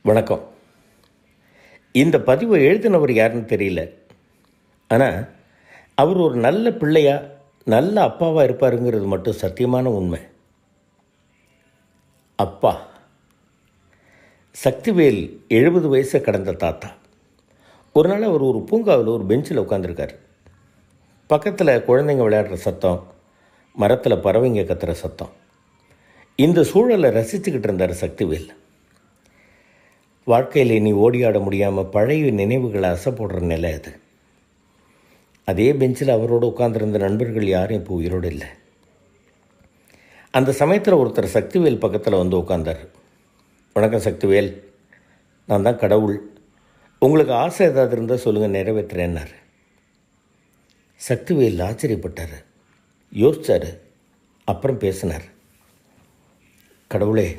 வணக்கம். இந்த பதிவை எழுதினவர் யாருன்னு தெரியல. ஆனால் அவர் ஒரு நல்ல பிள்ளையா, நல்ல அப்பாவாக இருப்பாருங்கிறது மட்டும் சத்தியமான உண்மை. அப்பா சக்திவேல் 70 வயசை கடந்த தாத்தா. ஒரு நாள் அவர் ஒரு பூங்காவில் ஒரு பெஞ்சில் உட்காந்துருக்கார். பக்கத்தில் குழந்தைங்க விளையாடுற சத்தம், மரத்தில் பறவைங்க கத்துற சத்தம். இந்த சூழலை ரசிச்சுக்கிட்டு இருந்தார் சக்திவேல். வாழ்க்கையில் இனி ஓடியாட முடியாமல் பழைய நினைவுகளை அசை போடுற நிலை அது. அதே பெஞ்சில் அவரோடு உட்கார்ந்துருந்த நண்பர்கள் யாரும் இப்போ உயிரோடு இல்லை. அந்த சமயத்தில் ஒருத்தர் சக்திவேல் பக்கத்தில் வந்து உட்கார்ந்தார். வணக்கம் சக்திவேல், நான் தான் கடவுள். உங்களுக்கு ஆசை ஏதாவது இருந்தால் சொல்லுங்கள், நிறைவேற்றுறேன்னார். சக்திவேல் ஆச்சரியப்பட்டார், யோசித்தார், அப்புறம் பேசினார். கடவுளே,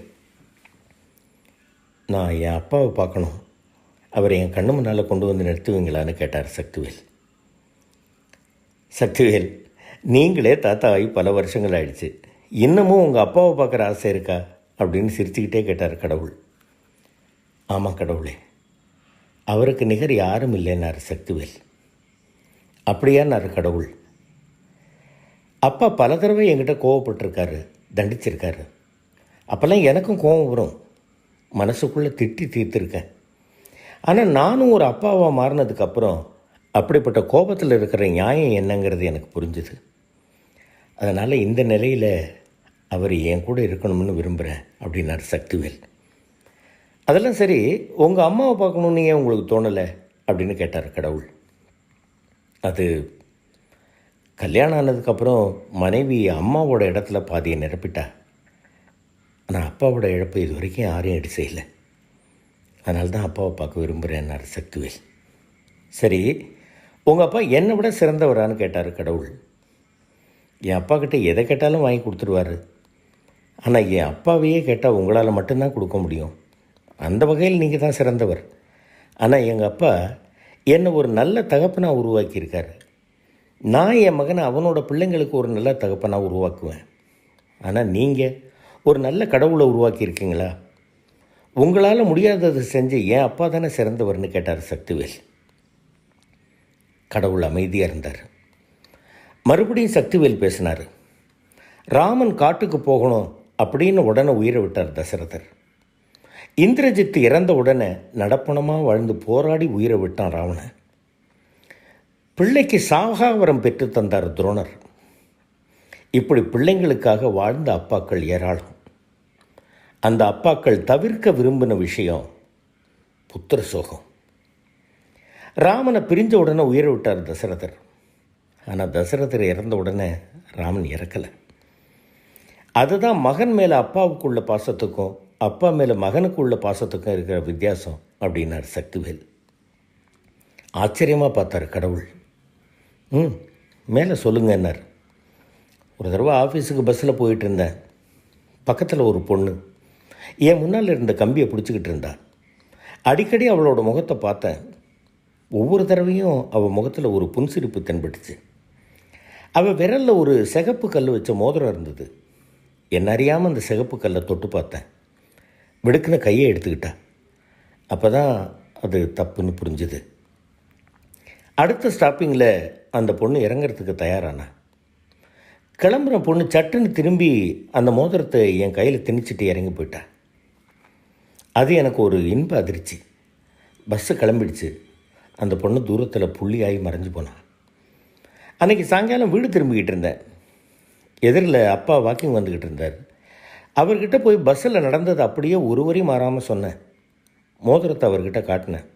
நான் என் அப்பாவை பார்க்கணும், அவரை என் கண்ணு முன்னால் கொண்டு வந்து நிறுத்துவீங்களான்னு கேட்டார் சக்திவேல். சக்திவேல், நீங்களே தாத்தாவாகி பல வருஷங்கள் ஆயிடுச்சு, இன்னமும் உங்கள் அப்பாவை பார்க்குற ஆசை இருக்கா அப்படின்னு சிரிச்சுக்கிட்டே கேட்டார் கடவுள். ஆமாம் கடவுளே, அவருக்கு நிகர் யாரும் இல்லைன்னார் சக்திவேல். அப்படியான்னார் கடவுள். அப்பா பல தடவை என்கிட்ட கோவப்பட்டிருக்காரு, தண்டிச்சிருக்காரு. அப்போல்லாம் எனக்கும் கோபம் வரும், மனசுக்குள்ளே திட்டி தீர்த்துருக்கேன். ஆனால் நானும் ஒரு அப்பாவாக மாறினதுக்கப்புறம் அப்படிப்பட்ட கோபத்தில் இருக்கிற நியாயம் என்னங்கிறது எனக்கு புரிஞ்சுது. அதனால் இந்த நிலையில் அவர் என் கூட இருக்கணும்னு விரும்புகிறேன் அப்படின்னார் சக்திவேல். அதெல்லாம் சரி, உங்கள் அம்மாவை பார்க்கணுன்னு ஏன் உங்களுக்கு தோணலை அப்படின்னு கேட்டார் கடவுள். அது கல்யாணம் ஆனதுக்கப்புறம் மனைவி அம்மாவோட இடத்துல பாதியை நிரப்பிட்டா. ஆனால் அப்பாவோட இழப்பு இது வரைக்கும் யாரையும் எடி செய்யலை. அதனால தான் அப்பாவை பார்க்க விரும்புகிறேன்னார் சக்திவேல். சரி, உங்கள் அப்பா என்னை விட சிறந்தவரான்னு கேட்டார் கடவுள். என் அப்பா கிட்டே எதை கேட்டாலும் வாங்கி கொடுத்துருவார். ஆனால் என் அப்பாவையே கேட்டால் உங்களால் மட்டும்தான் கொடுக்க முடியும். அந்த வகையில் நீங்கள் தான் சிறந்தவர். ஆனால் எங்கள் அப்பா என்னை ஒரு நல்ல தகப்பனாக உருவாக்கியிருக்காரு. நான் என் மகனை அவனோட பிள்ளைங்களுக்கு ஒரு நல்ல தகப்பனாக உருவாக்குவேன். ஆனால் நீங்கள் ஒரு நல்ல கடவுளை உருவாக்கியிருக்கீங்களா? உங்களால் முடியாததை செஞ்சு என் அப்பா தானே சிறந்தவர்னு கேட்டார் சக்திவேல். கடவுள் அமைதியாக இருந்தார். மறுபடியும் சக்திவேல் பேசினார். ராமன் காட்டுக்கு போகணும் அப்படின்னு உடனே உயிரை விட்டார் தசரதர். இந்திரஜித்து இறந்த உடனே நடப்பணமாக வாழ்ந்து போராடி உயிரை விட்டான் ராவணன். பிள்ளைக்கு சாகாவரம் பெற்று தந்தார் துரோணர். இப்படி பிள்ளைங்களுக்காக வாழ்ந்த அப்பாக்கள் ஏராளம். அந்த அப்பாக்கள் தவிர்க்க விரும்பின விஷயம் புத்திர சோகம். ராமனை பிரிஞ்ச உடனே உயிரை விட்டார் தசரதர். ஆனால் தசரதர் இறந்த உடனே ராமன் இறக்கலை. அதுதான் மகன் மேலே அப்பாவுக்குள்ள பாசத்துக்கும் அப்பா மேலே மகனுக்கு உள்ள பாசத்துக்கும் இருக்கிற வித்தியாசம் அப்படின்னார் சக்திவேல். ஆச்சரியமாக பார்த்தார் கடவுள். மேலே சொல்லுங்கன்னார். ஒரு தடவை ஆஃபீஸுக்கு பஸ்ஸில் போயிட்டு இருந்தேன். பக்கத்தில் ஒரு பொண்ணு என் முன்னால் இருந்த கம்பியை பிடிச்சிக்கிட்டு இருந்தா. அடிக்கடி அவளோட முகத்தை பார்த்தேன். ஒவ்வொரு தடவையும் அவள் முகத்தில் ஒரு புன்சிரிப்பு தென்பட்டுச்சு. அவள் விரலில் ஒரு சிகப்பு கல் வச்ச மோதிரம் இருந்தது. என்ன அறியாமல் அந்த சிகப்பு கல்லை தொட்டு பார்த்தேன். வெடுக்குன்னு கையை எடுத்துக்கிட்டா. அப்போ தான் அது தப்புன்னு புரிஞ்சுது. அடுத்த ஸ்டாப்பிங்கில் அந்த பொண்ணு இறங்கிறதுக்கு தயாரானா. கிளம்புற பொண்ணு சட்டுன்னு திரும்பி அந்த மோதிரத்தை என் கையில் திணிச்சிட்டு இறங்கி போயிட்டா. அது எனக்கு ஒரு இன்ப அதிர்ச்சி. பஸ்ஸு கிளம்பிடுச்சு. அந்த பொண்ணு தூரத்தில் புள்ளியாகி மறைஞ்சு போனான். அன்றைக்கி சாயங்காலம் வீடு திரும்பிக்கிட்டு இருந்தேன். எதிரில் அப்பா வாக்கிங் வந்துக்கிட்டு இருந்தார். அவர்கிட்ட போய் பஸ்ஸில் நடந்தது அப்படியே ஒரு வரி மாறாமல் சொன்னேன். மோதிரத்தை அவர்கிட்ட காட்டினேன்.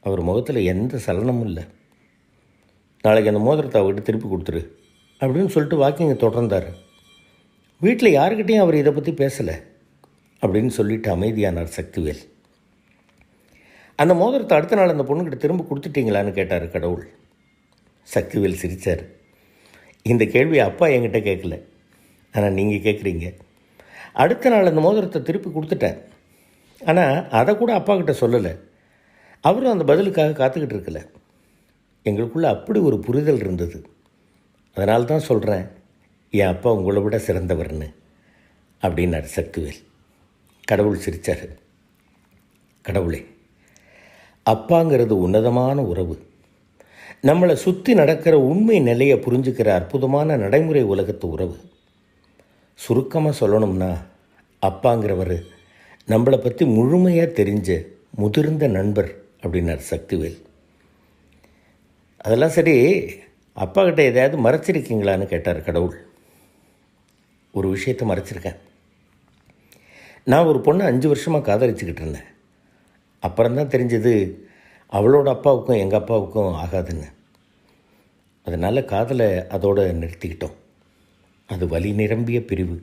அவர் முகத்தில் எந்த சலனமும் இல்லை. நாளைக்கு அந்த மோதிரத்தை அவர்கிட்ட திருப்பி கொடுத்துரு அப்படின்னு சொல்லிட்டு வாக்கிங்கை தொடர்ந்தார். வீட்டில் யாருக்கிட்டையும் அவர் இதை பற்றி பேசலை அப்படின்னு சொல்லிட்டு அமைதியானார் சக்திவேல். அந்த மோதிரத்தை அடுத்த நாள் அந்த பொண்ணுக்கிட்ட திரும்ப கொடுத்துட்டீங்களான்னு கேட்டார் கடவுள். சக்திவேல் சிரித்தார். இந்த கேள்வியை அப்பா என்கிட்ட கேட்கல, ஆனால் நீங்கள் கேட்குறீங்க. அடுத்த நாள் அந்த மோதிரத்தை திருப்பி கொடுத்துட்டேன். ஆனால் அதை கூட அப்பா கிட்ட சொல்லலை. அவரும் அந்த பதிலுக்காக காத்துக்கிட்டு இருக்கல. எங்களுக்குள்ளே அப்படி ஒரு புரிதல் இருந்தது. அதனால தான் சொல்கிறேன், என் அப்பா உங்களை விட சிறந்தவர்னு அப்படின்னார் சக்திவேல். கடவுள் சிரித்தார். கடவுளே, அப்பாங்கிறது உன்னதமான உறவு. நம்மளை சுற்றி நடக்கிற உண்மை நிலையை புரிஞ்சுக்கிற அற்புதமான நடைமுறை உலகத்து உறவு. சுருக்கமாக சொல்லணும்னா, அப்பாங்கிறவர் நம்மளை பற்றி முழுமையாக தெரிஞ்ச முதிர்ந்த நண்பர் அப்படின்னார் சக்திவேல். அதெல்லாம் சரி, அப்பா கிட்ட எதையாவது மறைச்சிருக்கீங்களான்னு கேட்டார் கடவுள். ஒரு விஷயத்தை மறைச்சிருக்கேன். நான் ஒரு பொண்ணை 5 வருஷமாக காதலிச்சுக்கிட்டு இருந்தேன். அப்புறம்தான் தெரிஞ்சது அவளோட அப்பாவுக்கும் எங்கள் அப்பாவுக்கும் ஆகாதுன்னு. அதனால் காதலை அதோடு நிறுத்திக்கிட்டோம். அது வலி நிரம்பிய பிரிவு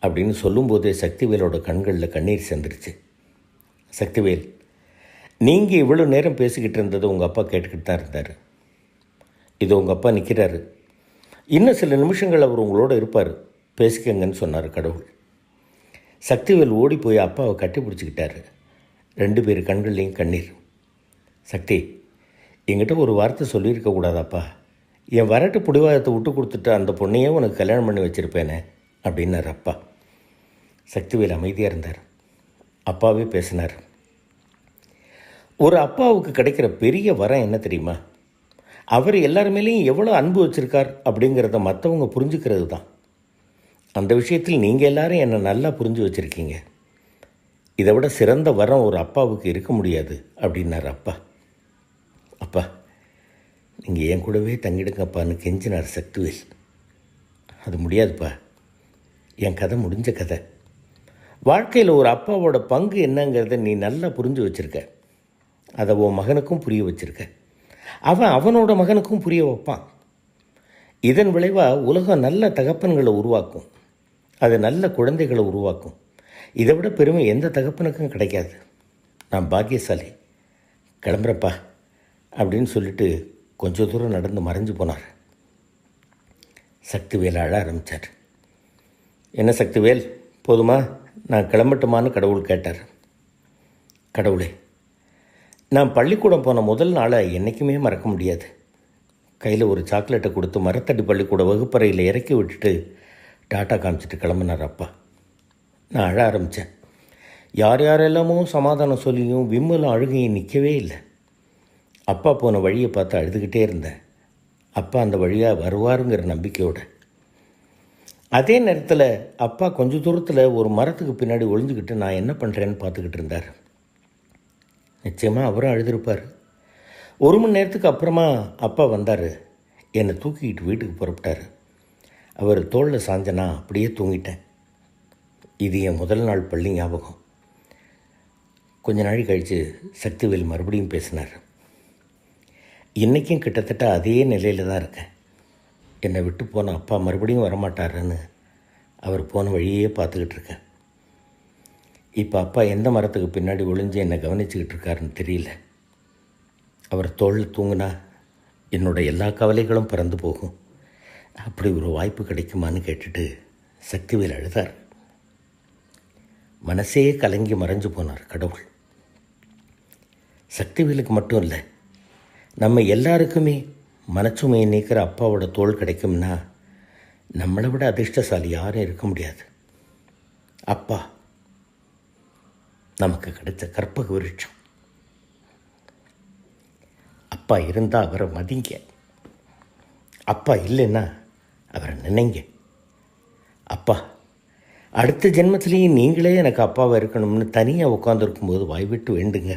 அப்படின்னு சொல்லும்போதே சக்திவேலோட கண்களில் கண்ணீர் சேர்ந்துருச்சு. சக்திவேல், நீங்கள் இவ்வளோ நேரம் பேசிக்கிட்டு இருந்தது உங்கள் அப்பா கேட்டுக்கிட்டு தான் இருந்தார். இது உங்கள் அப்பா நிற்கிறாரு. இன்னும் சில நிமிஷங்கள் அவர் உங்களோட இருப்பார், பேசிக்கங்கன்னு சொன்னார் கடவுள். சக்திவேல் ஓடி போய் அப்பாவை கட்டி பிடிச்சிக்கிட்டாரு. 2 பேர் கண்கள்லேயும் கண்ணீர். சக்தி, என்கிட்ட ஒரு வார்த்தை சொல்லியிருக்க கூடாதாப்பா? என் வரட்டு பிடிவாதத்தை விட்டு கொடுத்துட்டு அந்த பொண்ணையே உனக்கு கல்யாணம் பண்ணி வச்சுருப்பேனே அப்படின்னார் அப்பா. சக்திவேல் அமைதியாக இருந்தார். அப்பாவே பேசினார். ஒரு அப்பாவுக்கு கிடைக்கிற பெரிய வரம் என்ன தெரியுமா? அவர் எல்லார் மேலேயும் எவ்வளோ அன்பு வச்சுருக்கார் அப்படிங்கிறத மற்றவங்க புரிஞ்சுக்கிறது தான். அந்த விஷயத்தில் நீங்கள் எல்லாரும் என்னை நல்லா புரிஞ்சு வச்சுருக்கீங்க. இதை விட சிறந்த வரம் ஒரு அப்பாவுக்கு இருக்க முடியாது அப்படின்னார் அப்பா. அப்பா, நீங்கள் என் கூடவே தங்கிடுங்கப்பான்னு கெஞ்சினார் சக்திவேல். அது முடியாதுப்பா, என் கதை முடிஞ்ச கதை. வாழ்க்கையில் ஒரு அப்பாவோட பங்கு என்னங்கிறத நீ நல்லா புரிஞ்சு வச்சுருக்க. அதை உன் மகனுக்கும் புரிய வச்சுருக்க. அவன் அவனோட மகனுக்கும் புரிய வைப்பான். இதன் விளைவாக உலகம் நல்ல தகப்பன்களை உருவாக்கும். அது நல்ல குழந்தைகளை உருவாக்கும். இதை விட பெருமை எந்த தகப்பனுக்கும் கிடைக்காது. நான் பாக்கியசாலி, கிளம்புறப்பா அப்படின்னு சொல்லிட்டு கொஞ்சம் தூரம் நடந்து மறைஞ்சு போனார். சக்திவேல் அழ ஆரம்பித்தார். என்ன சக்திவேல், போதுமா, நான் கிளம்பட்டுமான்னு கடவுள் கேட்டார். கடவுளே, நான் பள்ளிக்கூடம் போன முதல் நாளை என்றைக்குமே மறக்க முடியாது. கையில் ஒரு சாக்லேட்டை கொடுத்து மரத்தடி பள்ளிக்கூட வகுப்பறையில் இறக்கி விட்டுட்டு டாட்டா காமிச்சிட்டு கிளம்பினார் அப்பா. நான் அழ ஆரம்பித்தேன். யார் யாரெல்லாமோ சமாதானம் சொல்லியும் விம்மலும் அழுகையும் நிற்கவே இல்லை. அப்பா போன வழியை பார்த்து அழுதுகிட்டே இருந்தேன். அப்பா அந்த வழியாக வருவாருங்கிற நம்பிக்கையோடு. அதே நேரத்தில் அப்பா கொஞ்சம் தூரத்தில் ஒரு மரத்துக்கு பின்னாடி ஒளிஞ்சுக்கிட்டு நான் என்ன பண்ணுறேன்னு பார்த்துக்கிட்டு இருந்தார். நிச்சயமாக அவரும் அழுதுருப்பார். 1 மணி நேரத்துக்கு அப்புறமா அப்பா வந்தார். என்னை தூக்கிக்கிட்டு வீட்டுக்கு புறப்பட்டார். அவர் தோளில் சாஞ்சனா அப்படியே தூங்கிட்டேன். இது என் முதல் நாள் பள்ளி ஞாபகம். கொஞ்ச நாள் கழித்து சக்திவேல் மறுபடியும் பேசினார். இன்றைக்கும் கிட்டத்தட்ட அதே நிலையில் தான் இருக்கேன். என்னை விட்டு போன அப்பா மறுபடியும் வரமாட்டாருன்னு அவர் போன வழியே பார்த்துக்கிட்டு இருக்கேன். இப்போ அப்பா எந்த மரத்துக்கு பின்னாடி ஒளிஞ்சு என்னை கவனிச்சுக்கிட்டு இருக்காருன்னு தெரியல. அவர் தோளில் தூங்கினா என்னோட எல்லா கவலைகளும் பறந்து போகும். அப்படி ஒரு வாய்ப்பு கிடைக்குமான்னு கேட்டுட்டு சக்திவேல் அழுதார். மனசே கலங்கி மறைஞ்சு போனார் கடவுள். சக்திவேலுக்கு மட்டும் இல்லை, நம்ம எல்லாருக்குமே மனச்சுமையை நீக்கிற அப்பாவோட தோள் கிடைக்கும்னா நம்மளை விட அதிர்ஷ்டசாலி யாரும் இருக்க முடியாது. அப்பா நமக்கு கிடைச்ச கற்பக விருட்சம். அப்பா இருந்தால் அவரை மதிங்க. அப்பா இல்லைன்னா அவரை நினைங்க. அப்பா, அடுத்த ஜென்மத்திலேயும் நீங்களே எனக்கு அப்பாவாக இருக்கணும்னு தனியாக உட்காந்துருக்கும்போது வாய்விட்டு வேண்டுங்க.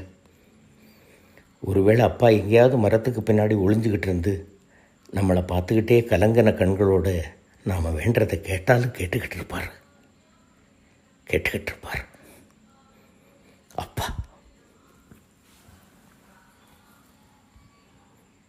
ஒருவேளை அப்பா எங்கேயாவது மரத்துக்கு பின்னாடி ஒளிஞ்சுக்கிட்டு இருந்து நம்மளை பார்த்துக்கிட்டே கலங்கின கண்களோடு நாம் வேண்டதை கேட்டாலும் கேட்டுக்கிட்டு இருப்பார்.